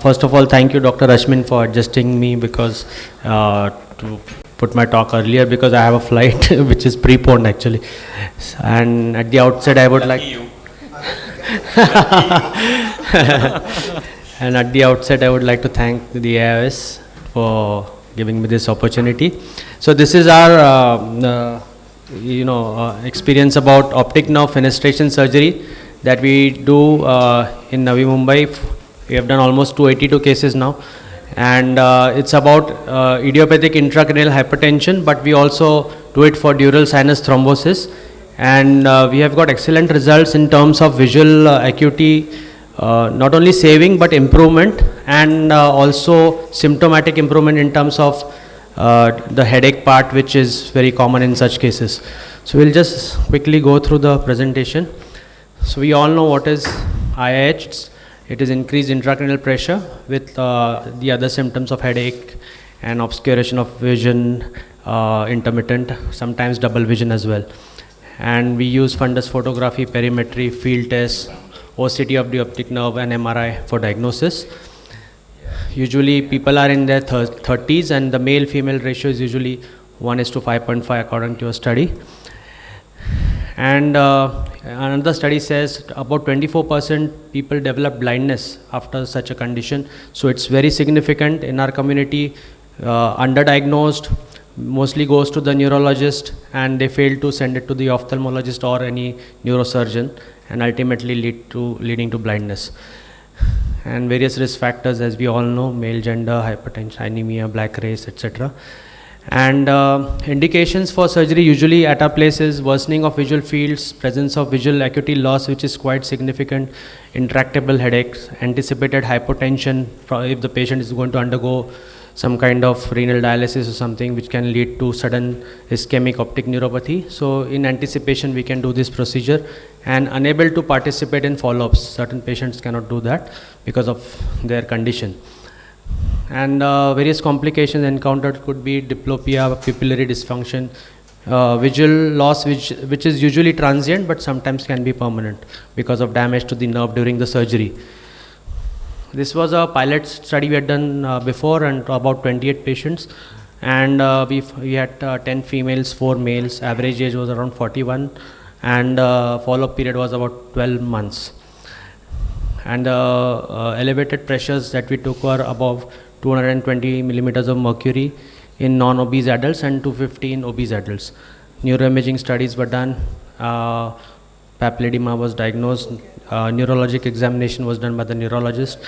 First of all, thank you, Dr. Ashmin, for adjusting me because to put my talk earlier because I have a flight which is preponed actually. And at the outset, I would like. And at the outset, I would like to thank the AIOS for giving me this opportunity. So this is our, experience about optic nerve fenestration surgery that we do in Navi Mumbai. We have done almost 282 cases now, and it's about idiopathic intracranial hypertension, but we also do it for dural sinus thrombosis, and we have got excellent results in terms of visual acuity, not only saving but improvement, and also symptomatic improvement in terms of the headache part, which is very common in such cases. So we'll just quickly go through the presentation. So we all know what is IIH. It is increased intracranial pressure with the other symptoms of headache and obscuration of vision, intermittent, sometimes double vision as well. And we use fundus photography, perimetry, field tests, OCT of the optic nerve, and MRI for diagnosis. Usually people are in their 30s, and the male-female ratio is usually 1:5.5 according to a study. And another study says about 24% people develop blindness after such a condition. So it's very significant in our community. Underdiagnosed, mostly goes to the neurologist, and they fail to send it to the ophthalmologist or any neurosurgeon, and ultimately leading to blindness. And various risk factors, as we all know: male gender, hypertension, anemia, black race, etc. And indications for surgery usually at our place is worsening of visual fields, presence of visual acuity loss, which is quite significant, intractable headaches, anticipated hypotension if the patient is going to undergo some kind of renal dialysis or something, which can lead to sudden ischemic optic neuropathy. So in anticipation, we can do this procedure, and unable to participate in follow-ups. Certain patients cannot do that because of their condition. And various complications encountered could be diplopia, pupillary dysfunction, visual loss, which is usually transient but sometimes can be permanent because of damage to the nerve during the surgery. This was a pilot study we had done before, and about 28 patients, and we had 10 females, 4 males. Average age was around 41, and follow-up period was about 12 months. And elevated pressures that we took were above 220 millimeters of mercury in non-obese adults and 250 in obese adults. Neuroimaging studies were done. Papilledema was diagnosed. Neurologic examination was done by the neurologist,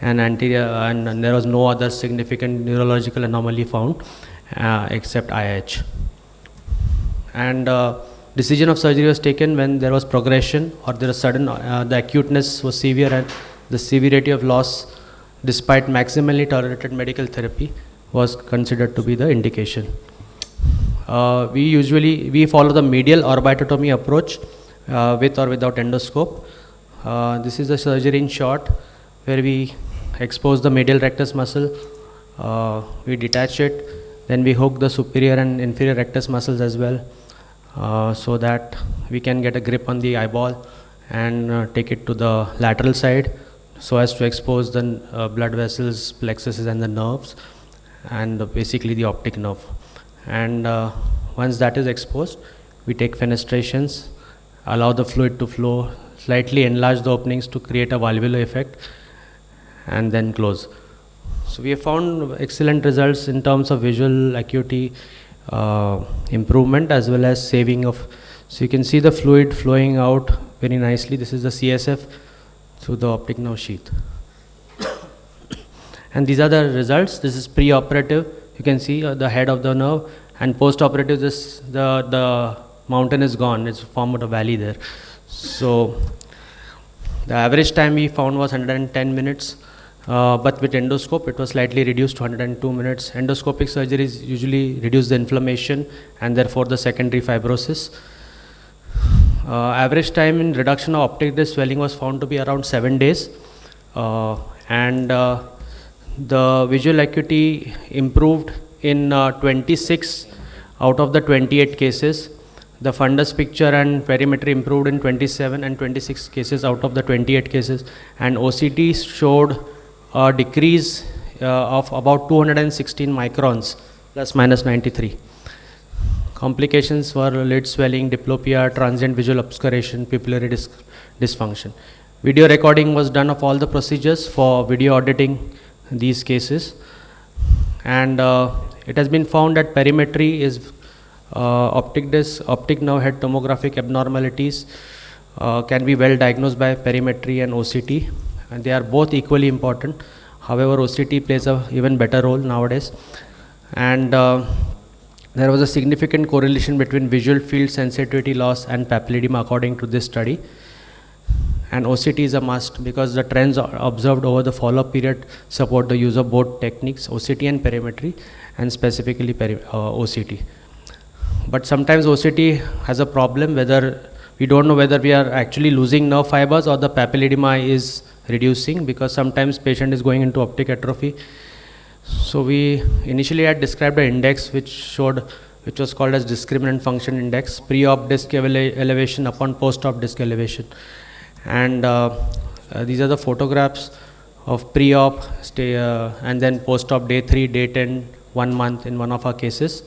and there was no other significant neurological anomaly found except IH. And decision of surgery was taken when there was progression or there was sudden, the acuteness was severe, and the severity of loss, despite maximally tolerated medical therapy, was considered to be the indication. We follow the medial orbitotomy approach with or without endoscope. This is the surgery in short, where we expose the medial rectus muscle, we detach it, then we hook the superior and inferior rectus muscles as well, so that we can get a grip on the eyeball and take it to the lateral side, so as to expose the blood vessels, plexuses, and the nerves, and basically the optic nerve. And once that is exposed, we take fenestrations, allow the fluid to flow, slightly enlarge the openings to create a valvular effect, and then close. So we have found excellent results in terms of visual acuity improvement, as well as saving of. So you can see the fluid flowing out very nicely. This is the CSF through the optic nerve sheath. And these are the results. This is pre-operative. You can see the head of the nerve, and post-operative, the mountain is gone. It's formed a valley there. So the average time we found was 110 minutes, but with endoscope it was slightly reduced to 102 minutes. Endoscopic surgeries usually reduce the inflammation and therefore the secondary fibrosis. Average time in reduction of optic disc swelling was found to be around 7 days, and the visual acuity improved in 26 out of the 28 cases. The fundus picture and perimetry improved in 27 and 26 cases out of the 28 cases, and OCT showed a decrease of about 216 microns, plus minus 93. Complications were lid swelling, diplopia, transient visual obscuration, pupillary dysfunction. Video recording was done of all the procedures for video auditing these cases, and it has been found that perimetry is optic nerve head tomographic abnormalities can be well diagnosed by perimetry and OCT, and they are both equally important. However, OCT plays a even better role nowadays, and there was a significant correlation between visual field sensitivity loss and papilledema according to this study. And OCT is a must because the trends observed over the follow-up period support the use of both techniques, OCT and perimetry, and specifically OCT. But sometimes OCT has a problem whether we don't know whether we are actually losing nerve fibers or the papilledema is reducing, because sometimes patient is going into optic atrophy. So we initially had described an index which was called as discriminant function index, pre-op disc elevation upon post-op disc elevation. And these are the photographs of pre-op and then post-op day 3, day 10, 1 month in one of our cases.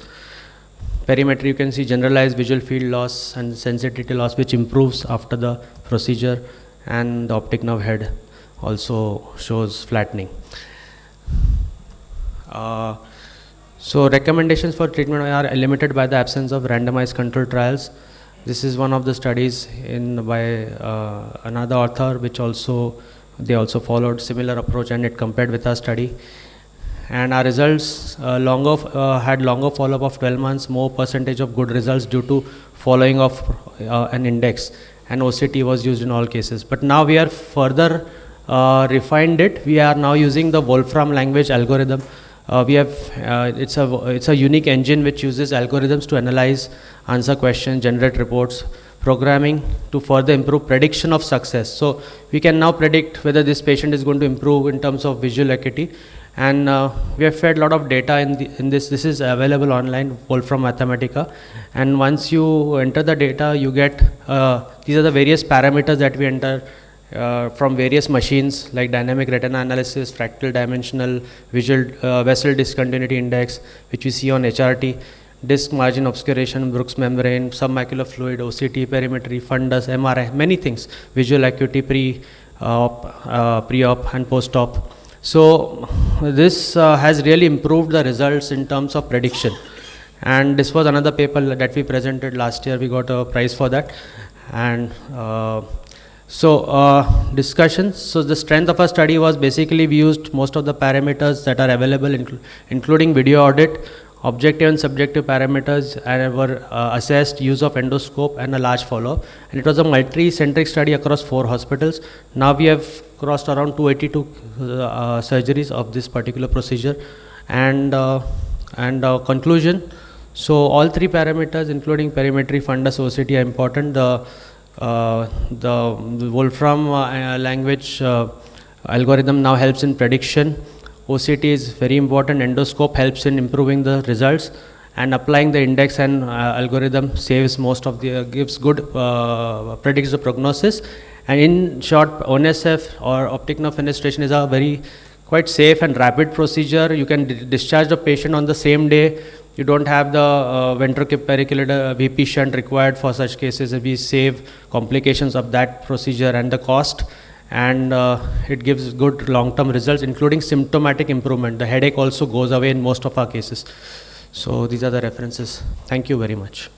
Perimetry, you can see generalized visual field loss and sensitivity loss, which improves after the procedure, and the optic nerve head also shows flattening. So recommendations for treatment are limited by the absence of randomized controlled trials. This is one of the studies by another author, which they also followed similar approach, and it compared with our study. And our results had longer follow-up of 12 months, more percentage of good results due to following of an index, and OCT was used in all cases. But now we are further refined it. We are now using the Wolfram language algorithm. It's a unique engine which uses algorithms to analyze, answer questions, generate reports, programming to further improve prediction of success. So we can now predict whether this patient is going to improve in terms of visual acuity, and we have fed a lot of data in this. This is available online, Wolfram Mathematica, and once you enter the data, you get these are the various parameters that we enter from various machines like dynamic retina analysis, fractal dimensional, visual vessel discontinuity index, which we see on HRT, disc margin obscuration, Brooks membrane, submacular fluid, OCT, perimetry, fundus, MRI, many things, visual acuity pre-op and post-op. So this has really improved the results in terms of prediction, and this was another paper that we presented last year. We got a prize for that. And discussions. So the strength of our study was basically we used most of the parameters that are available, including video audit, objective and subjective parameters, and were assessed, use of endoscope, and a large follow-up. And it was a multi-centric study across 4 hospitals. Now we have crossed around 282 surgeries of this particular procedure. And conclusion. So all 3 parameters, including perimetry, fundus, OCT, are important. The Wolfram language algorithm now helps in prediction. OCT is very important. Endoscope helps in improving the results, and applying the index and algorithm saves most of the gives good predicts the prognosis. And in short, ONSF or optic nerve fenestration is a quite safe and rapid procedure. You can discharge the patient on the same day. You don't have the ventrocularis VP shunt required for such cases. We save complications of that procedure and the cost, and it gives good long-term results, including symptomatic improvement. The headache also goes away in most of our cases. So these are the references. Thank you very much.